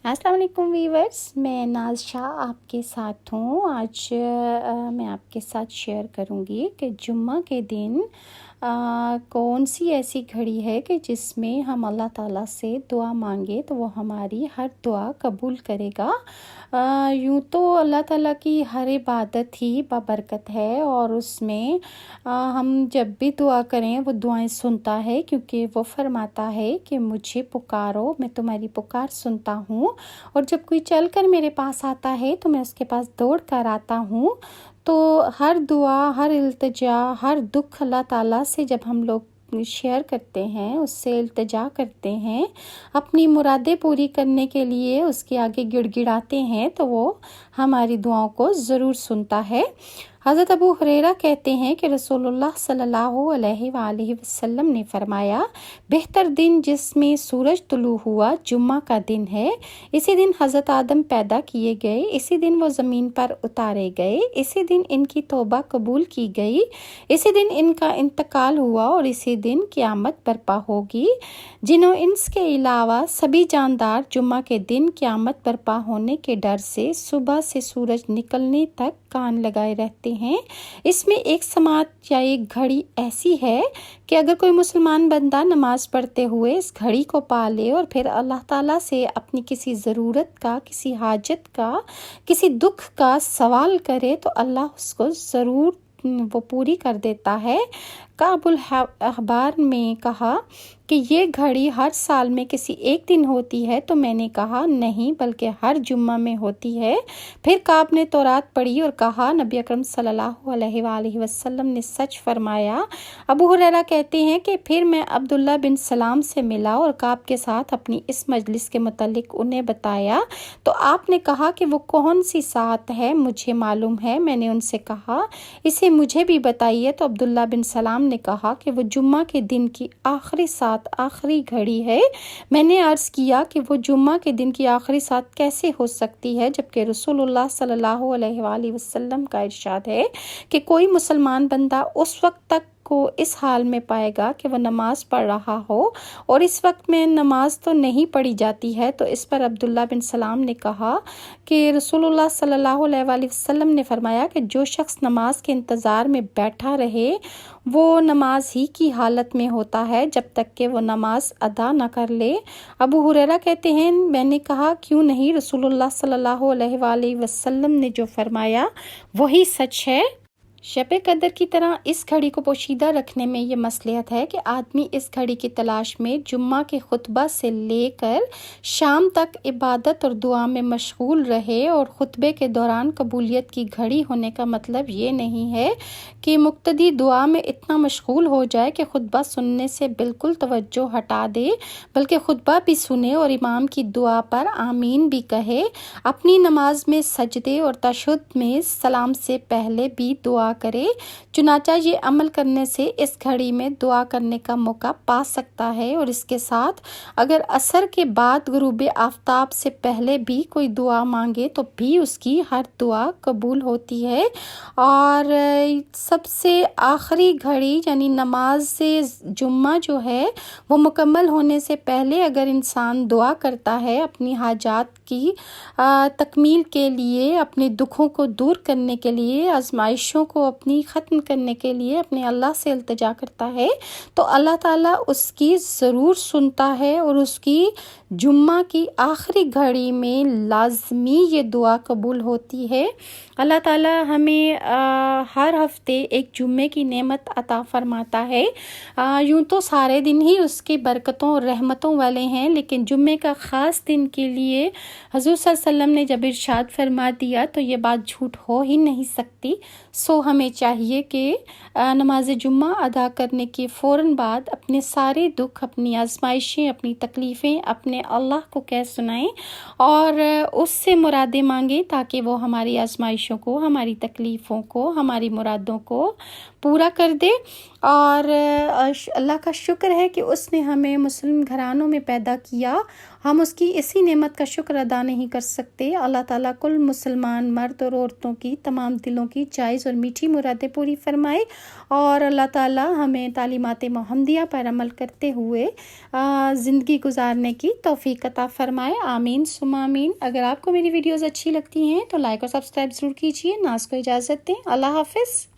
अस्सलाम वालेकुम वीवर्स, मैं नाज शाह आपके साथ हूँ। आज मैं आपके साथ शेयर करूँगी कि जुम्मा के दिन कौन सी ऐसी घड़ी है कि जिसमें हम अल्लाह ताला से दुआ मांगे तो वो हमारी हर दुआ कबूल करेगा। यूँ तो अल्लाह ताला की हर इबादत ही बाबरकत है और उसमें हम जब भी दुआ करें वो दुआएं सुनता है, क्योंकि वो फरमाता है कि मुझे पुकारो, मैं तुम्हारी पुकार सुनता हूँ। और जब कोई चल कर मेरे पास आता है तो मैं उसके पास दौड़ कर आता हूँ। तो हर दुआ, हर इल्तिजा, हर दुख अल्लाह ताला से जब हम लोग शेयर करते हैं, उससे इल्तिजा करते हैं, अपनी मुरादें पूरी करने के लिए उसके आगे गिड़गिड़ाते हैं, तो वो हमारी दुआओं को ज़रूर सुनता है। हज़रत अबू हुरैरा कहते हैं कि रसूलुल्लाह सल्लल्लाहु अलैहि वसल्लम ने फरमाया, बेहतर दिन जिसमें सूरज तुलू हुआ जुम्मा का दिन है। इसी दिन हज़रत आदम पैदा किए गए, इसी दिन वो ज़मीन पर उतारे गए, इसी दिन इनकी तौबा कबूल की गई, इसी दिन इनका इंतकाल हुआ और इसी दिन क़यामत बर्पा होगी। जिन्हों इनके अलावा सभी जानदार जुम्मा के दिन क़यामत बर्पा होने के डर से सुबह से सूरज निकलने तक कान लगाए रहते हैं। इसमें एक समात या एक घड़ी ऐसी है कि अगर कोई मुसलमान बंदा नमाज पढ़ते हुए इस घड़ी को पा ले और फिर अल्लाह ताला से अपनी किसी ज़रूरत का, किसी हाजत का, किसी दुख का सवाल करे तो अल्लाह उसको ज़रूर वो पूरी कर देता है। काबुल अखबार में कहा कि ये घड़ी हर साल में किसी एक दिन होती है, तो मैंने कहा नहीं, बल्कि हर जुम्मा में होती है। फिर काब ने तौरात पढ़ी और कहा, नबी अकरम सल्लल्लाहु अलैहि वसल्लम ने सच फरमाया। अबू हुरैरा कहते हैं कि फिर मैं अब्दुल्ला बिन सलाम से मिला और काब के साथ अपनी इस मजलिस के मुतालिक उन्हें बताया, तो आपने कहा कि वो कौन सी सात है, मुझे मालूम है। मैंने उनसे कहा इसे मुझे भी बताइए, तो अब्दुल्ला बिन सलाम ने कहा कि वो जुम्मा के दिन की आखिरी सात, आखिरी घड़ी है। मैंने अर्ज़ किया कि वो जुम्मा के दिन की आखिरी सात कैसे हो सकती है, जबकि रसूलुल्लाह सल्लल्लाहु अलैहि वसल्लम का इरशाद है कि कोई मुसलमान बंदा उस वक्त तक को इस हाल में पाएगा कि वह नमाज पढ़ रहा हो और इस वक्त में नमाज तो नहीं पढ़ी जाती है। तो इस पर अब्दुल्ला बिन सलाम ने कहा कि रसूलुल्लाह सल्लल्लाहु अलैहि वसल्लम ने फरमाया कि जो शख्स नमाज के इंतज़ार में बैठा रहे वो नमाज ही की हालत में होता है जब तक कि वो नमाज अदा न कर ले। अबू हुरैरा कहते हैं, मैंने कहा क्यों नहीं, रसूलुल्लाह सल्लल्लाहु अलैहि वसल्लम ने जो फरमाया वही सच है। शब कदर की तरह इस घड़ी को पोशीदा रखने में ये मसलहत है कि आदमी इस घड़ी की तलाश में जुम्मा के खुतबा से लेकर शाम तक इबादत और दुआ में मशगूल रहे। और खुतबे के दौरान कबूलियत की घड़ी होने का मतलब ये नहीं है कि मुक्तदी दुआ में इतना मशगूल हो जाए कि खुतबा सुनने से बिल्कुल तवज्जो हटा दे, बल्कि खुतबा भी सुने और इमाम की दुआ पर आमीन भी कहे। अपनी नमाज में सजदे और तशहुद में सलाम से पहले भी दुआ करे। चुनाचा ये अमल करने से इस घड़ी में दुआ करने का मौका पा सकता है। और इसके साथ अगर असर के बाद गुरूब आफ्ताब से पहले भी कोई दुआ मांगे तो भी उसकी हर दुआ कबूल होती है। और सबसे आखिरी घड़ी यानी नमाज से जुम्मा जो है वो मुकम्मल होने से पहले अगर इंसान दुआ करता है अपनी हाजात की तकमील के लिए, अपने दुखों को दूर करने के लिए, आजमाइशों को अपनी ख़त्म करने के लिए अपने अल्लाह से इल्तिजा करता है, तो अल्लाह ताला उसकी ज़रूर सुनता है और उसकी जुम्मा की आखिरी घड़ी में लाजमी ये दुआ कबूल होती है। अल्लाह ताला हमें हर हफ्ते एक जुम्मे की नेमत अता फरमाता है। यूँ तो सारे दिन ही उसकी बरकतों और रहमतों वाले हैं, लेकिन जुम्मे का ख़ास दिन के लिए हुज़ूर सल्लल्लाहु अलैहि वसल्लम ने जब इरशाद फरमा दिया तो ये बात झूठ हो ही नहीं सकती। सो हमें चाहिए कि नमाज जुम्मा अदा करने के फ़ौरन बाद अपने सारे दुख, अपनी आजमाइशें, अपनी तकलीफ़ें अपने अल्लाह को कह सुनाएं और उससे मुरादें मांगें, ताकि वो हमारी आजमाइशों को, हमारी तकलीफ़ों को, हमारी मुरादों को पूरा कर दे। اور اللہ کا شکر ہے کہ اس نے ہمیں مسلم گھرانوں میں پیدا کیا. ہم اس کی اسی نعمت کا شکر ادا نہیں کر سکتے. اللہ تعالیٰ کل مسلمان مرد اور عورتوں کی تمام دلوں کی جائز اور میٹھی مرادیں پوری فرمائے، اور اللہ تعالیٰ ہمیں تعلیمات محمدیہ پر عمل کرتے ہوئے زندگی گزارنے کی توفیق عطا فرمائے. آمین ثم آمین. اگر آپ کو میری ویڈیوز اچھی لگتی ہیں تو لائک اور سبسکرائب ضرور کیجیے. ناز کو اجازت دیں. اللہ حافظ.